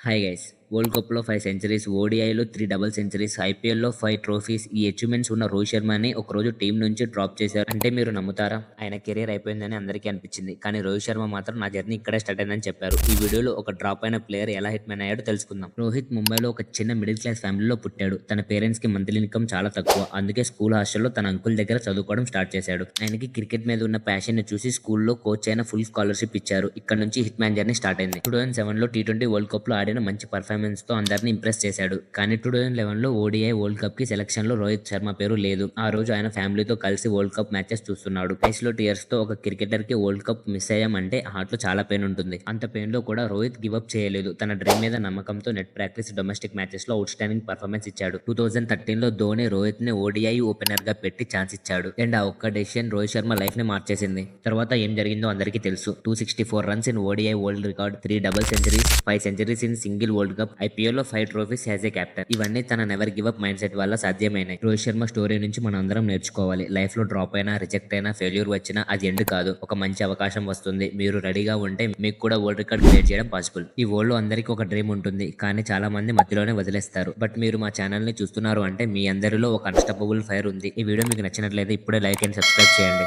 Hi guys. World కప్‌లో 5 centuries, ఓడీఐలో 3 double centuries, ఐపీఎల్‌లో 5 trophies ఈ అచీవ్‌మెంట్స్ ఉన్న రోహిత్ శర్మని ఒకరోజు టీం నుంచి డ్రాప్ చేశారు. అంటే మీరు నమ్ముతారా? ఆయన కెరీర్ అయిపోయిందని అందరికీ అనిపించింది. కానీ రోహిత్ శర్మ మాత్రం నా జర్నీ ఇక్కడే స్టార్ట్ అయిందని చెప్పారు. ఈ వీడియోలో ఒక డ్రాప్ అయిన ప్లేయర్ ఎలా హిట్ మ్యాన్ అయ్యాడో తెలుసుకుందాం. రోహిత్ ముంబైలో ఒక చిన్న మిడిల్ క్లాస్ ఫ్యామిలీలో పుట్టాడు. తన పేరెంట్స్‌కి మంత్లీ ఇన్కమ్ చాలా తక్కువ. అందుకే స్కూల్ హాస్టల్‌లో తన అంకుల్ దగ్గర చదువుకోవడం స్టార్ట్ చేశాడు. ఆయనకి క్రికెట్ మీద ఉన్న ప్యాషన్‌ని చూసి స్కూల్‌లో కోచ్ అయిన ఫుల్ స్కాలర్‌షిప్ ఇచ్చారు. ఇక్కడ నుంచి హిట్ మ్యాన్ జర్నీ స్టార్ట్ అయింది. 2007లో టీ20 వరల్డ్ కప్‌లో ఆడిన మంచి పర్ఫార్మెన్స్ తో అందరిని ఇంప్రెస్ చేశాడు. కానీ 2011లో ఓడిఐ వరల్డ్ కప్ కి సెలక్షన్ లో రోహిత్ శర్మ పేరు లేదు. ఆ రోజు ఆయన ఫ్యామిలీతో కలిసి వరల్డ్ కప్ మ్యాచెస్ చూస్తున్నాడు. ఐస్ లో టీయర్స్ తో ఒక క్రికెటర్ కి వరల్డ్ కప్ మిస్ అయ్యామంటే హార్ట్ లో చాలా పెయిన్ ఉంటుంది. అంత పెయిన్ లో కూడా రోహిత్ గివ్ అప్ చేయలేదు. తన డ్రీమ్ మీద నమ్మకంతో నెట్ ప్రాక్టీస్, డొమెస్టిక్ మ్యాచెస్ లో అవుట్ స్టాండింగ్ పర్ఫార్మెన్స్ ఇచ్చాడు. 2013లో ధోని రోహిత్ ని ఓడిఐ ఓపెనర్ గా పెట్టి ఛాన్స్ ఇచ్చాడు. అండ్ ఆ ఒక్క డెసిషన్ రోహిత్ శర్మ లైఫ్ ని మార్చేసింది. తర్వాత ఏం జరిగిందో అందరికీ తెలుసు. 264 runs in ODI world record, 3 double centuries, 5 centuries in single world cup, IPL లో 5 ట్రోఫీస్ యాజ్ ఏ కెప్టెన్. ఇవన్నీ తన never give up mind set వల్ల సాధ్యమైనాయి. రోహిత్ శర్మ స్టోరీ నుంచి మనం అందరం నేర్చుకోవాలి. లైఫ్ లో డ్రాప్ అయినా, రిజెక్ట్ అయినా, ఫెయిల్యూర్ వచ్చినా అది ఎండ్ కాదు. ఒక మంచి అవకాశం వస్తుంది. మీరు రెడీగా ఉంటే మీకు కూడా వరల్డ్ రికార్డ్ క్రియేట్ చేయడం పాసిబుల్. ఈ వరల్డ్ లో అందరికీ ఒక డ్రీమ్ ఉంటుంది. కానీ చాలా మంది మధ్యలోనే వదిలేస్తారు. బట్ మీరు మా ఛానల్ ని చూస్తున్నారు అంటే మీ అందరిలో ఒక అన్స్టాపబుల్ ఫైర్ ఉంది. ఈ వీడియో మీకు నచ్చినట్లయితే ఇప్పుడే లైక్ అండ్ సబ్స్క్రైబ్ చేయండి.